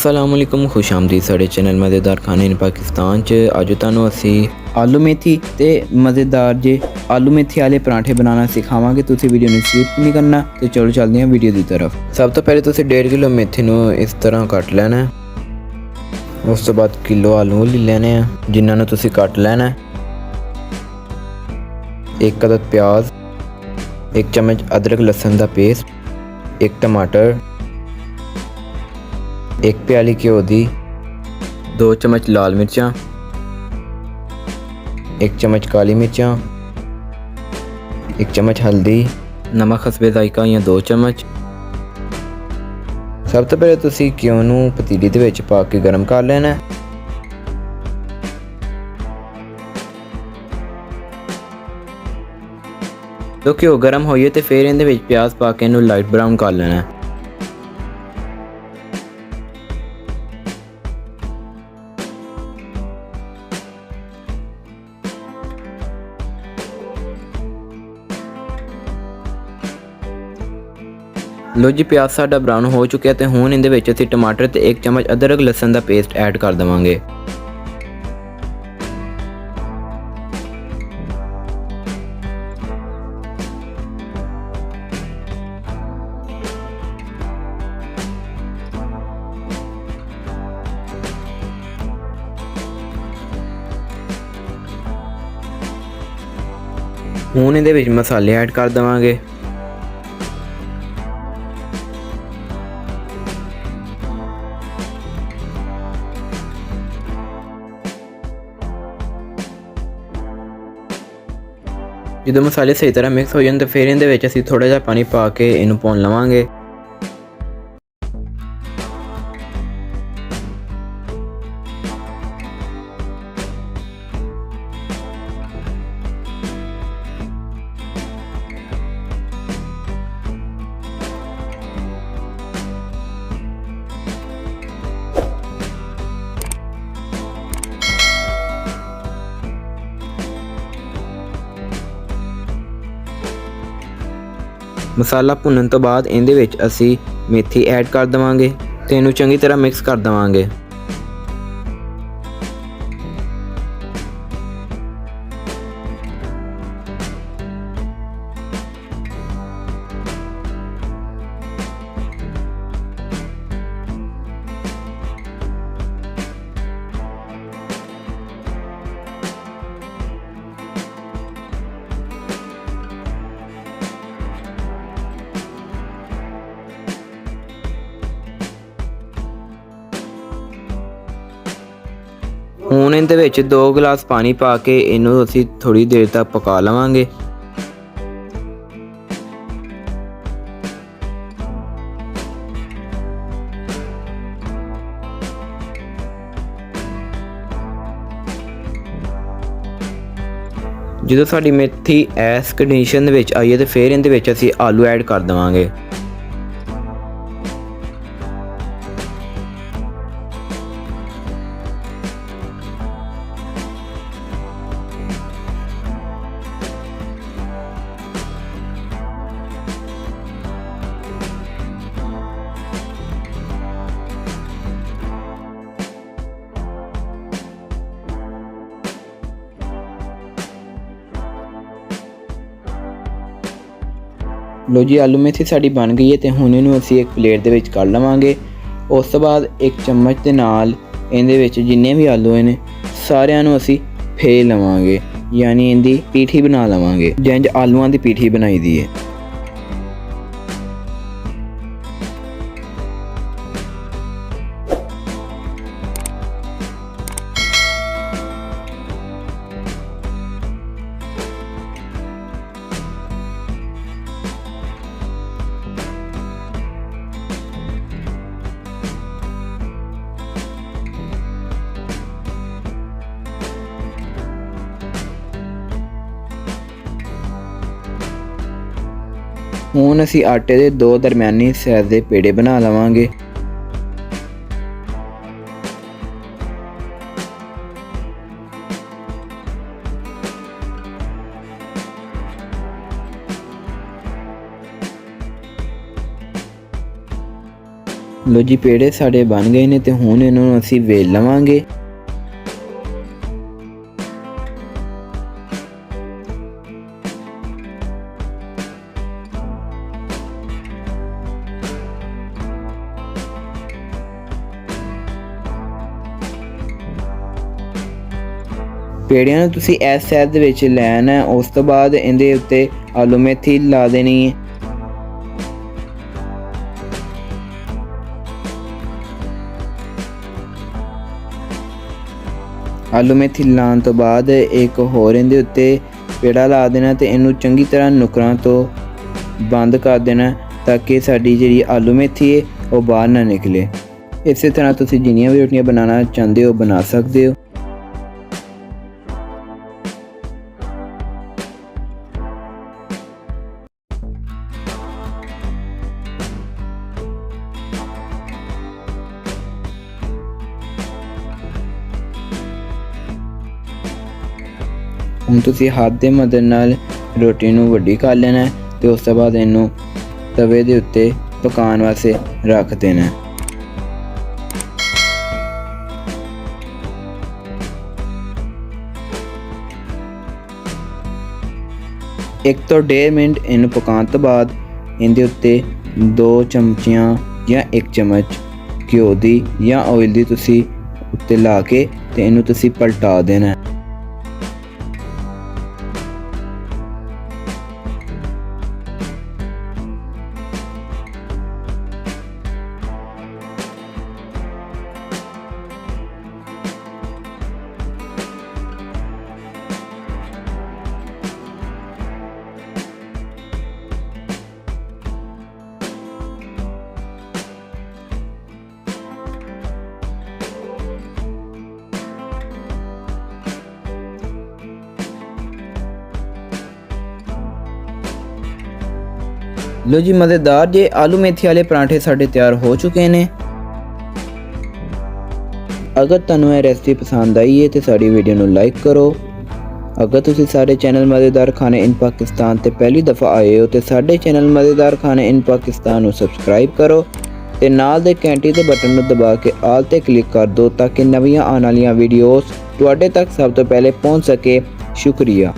असलामुअलैकुम खुश आमदीद साढ़े चैनल मज़ेदार खाने इन पाकिस्तान च अज तुहानू असी आलू मेथी ते मज़ेदार जे आलू मेथी वाले पराठे बनाना सिखावांगे। तुसीं वीडियो नूं स्किप नहीं करना तो चलो चलते हैं वीडियो की तरफ। सब तो पहले तुसीं 1.5 किलो मेथी नूं इस तरह कट लेना है। उस तो बाद किलो आलू ले लेने हैं जिन्हां नूं तुसीं कट लेना है। 1 अदद प्याज, 1 चम्मच अदरक लहसुन का पेस्ट, 1 टमाटर, 1 प्याली घ्यो दी, 2 चम्मच लाल मिर्चां, 1 चम्मच काली मिर्चां, 1 चम्मच हल्दी, नमक हसबे जायका या 2 चम्मच। सब तो पहले तुसीं घ्यो नूं पतीली दे विच पा के गर्म कर लेना है। तो घ्यो गर्म होइए तो फिर इहदे विच प्याज पा के इहनूं लाइट ब्राउन कर लेना है। लो जी प्याज साडा ब्राउन हो चुका है तो हुण इहदे विच असीं टमाटर ते 1 चम्मच अदरक लहसुन का पेस्ट ऐड कर देवांगे। हुण इहदे विच मसाले ऐड कर देवांगे। जो मसाले सही तरह मिक्स हो जाए तो फिर इहदे विच असीं थोड़ा जिहा पानी पा के इहनूं भुन लवांगे। मसाला भुनन तो बाद इहदे विच असीं मेथी ऐड कर देवांगे ते इहनूं चंगी तरह मिक्स कर देवांगे। ਹੁਣ ਇਹਦੇ ਵਿੱਚ 2 गिलास पानी पा के ਇਹਨੂੰ ਅਸੀਂ थोड़ी देर तक पका लवांगे। ਜਦੋਂ ਸਾਡੀ ਮੇਥੀ ਇਸ ਕੰਡੀਸ਼ਨ ਦੇ ਵਿੱਚ ਆਈ ਹੈ ਤੇ ਫਿਰ ਇਹਦੇ ਵਿੱਚ ਅਸੀਂ ਆਲੂ ਐਡ ਕਰ ਦੇਵਾਂਗੇ। लो जी आलू मेथी साड़ी बन गई है तो हुण इहनूं असीं एक प्लेट दे विच कढ लवांगे। उस तो बाद 1 चम्मच दे नाल इहदे विच जिन्ने भी आलू ने सारिਆਂ ਨੂੰ ਅਸੀਂ फेर लवांगे, यानी इहदी पीठी बना लवांगे जिंज आलूआं दी पीठी बनाई दी है। ਹੁਣ ਅਸੀਂ ਆਟੇ ਦੇ 2 ਦਰਮਿਆਨੀ ਸਾਈਜ਼ ਦੇ ਪੇੜੇ ਬਣਾ ਲਵਾਂਗੇ। ਲੋ ਜੀ ਪੇੜੇ ਸਾਡੇ ਬਣ ਗਏ ਨੇ ਤੇ ਹੁਣ ਇਹਨਾਂ ਨੂੰ ਅਸੀਂ ਵੇਲ ਲਵਾਂਗੇ। ਪੇੜਿਆਂ ਨੂੰ ਤੁਸੀਂ ਇਸ ਸਾਈਜ਼ ਦੇ ਵਿੱਚ ਲੈਣਾ ਹੈ। ਉਸ ਤੋਂ ਬਾਅਦ ਇਹਦੇ ਉੱਤੇ ਆਲੂ ਮੇਥੀ ਲਾ ਦੇਣੀ ਹੈ। ਆਲੂ ਮੇਥੀ ਲਾਉਣ ਤੋਂ ਬਾਅਦ ਇੱਕ ਹੋਰ ਇਹਦੇ ਉੱਤੇ ਪੇੜਾ ਲਾ ਦੇਣਾ ਤੇ ਇਹਨੂੰ ਚੰਗੀ ਤਰ੍ਹਾਂ ਨੁਕਰਾਂ ਤੋਂ ਬੰਦ ਕਰ ਦੇਣਾ ਤਾਂ ਕਿ ਸਾਡੀ ਜਿਹੜੀ ਆਲੂ ਮੇਥੀ ਹੈ ਉਹ ਬਾਹਰ ਨਾ ਨਿਕਲੇ। ਇਸੇ ਤਰ੍ਹਾਂ ਤੁਸੀਂ ਜਿੰਨੀਆਂ ਵੀ ਰੋਟੀਆਂ ਬਣਾਉਣਾ ਚਾਹੁੰਦੇ ਹੋ ਬਣਾ ਸਕਦੇ ਹੋ। ਹੁਣ ਤੁਸੀਂ ਹੱਥ ਦੇ ਮਦਦ ਨਾਲ ਰੋਟੀ ਨੂੰ ਵੱਡੀ ਕਰ ਲੈਣਾ ਤੇ ਉਸ ਤੋਂ ਬਾਅਦ ਇਹਨੂੰ ਤਵੇ ਦੇ ਉੱਤੇ ਪਕਾਉਣ ਵਾਸਤੇ ਰੱਖ ਦੇਣਾ। ਇੱਕ ਤੋਂ 1.5 ਮਿੰਟ ਇਹਨੂੰ ਪਕਾਉਣ ਤੋਂ ਬਾਅਦ ਇਹਦੇ ਉੱਤੇ 2 ਚਮਚੀਆਂ ਜਾਂ 1 ਚਮਚ ਘਿਓ ਦੀ ਜਾਂ ਆਇਲ ਦੀ ਤੁਸੀਂ ਉੱਤੇ ਲਾ ਕੇ ਤੇ ਇਹਨੂੰ ਤੁਸੀਂ ਪਲਟਾ ਦੇਣਾ। लो जी मज़ेदार जे आलू मेथी वाले पराठे साढ़े तैयार हो चुके हैं। अगर तुहानू ये रेसिपी पसंद आई है तो साड़ी वीडियो नू लाइक करो। अगर तुसी सारे चैनल मज़ेदार खाने इन पाकिस्तान ते पहली दफ़ा आए हो तो साढ़े चैनल मज़ेदार खाने इन पाकिस्तान नू सबसक्राइब करो ते नाल दे घंटी दे बटन नू दबा के आल ते क्लिक कर दो ताकि नवीं आने वाली वीडियोस तुहाडे तक सब तो पहले पहुँच सके। शुक्रिया।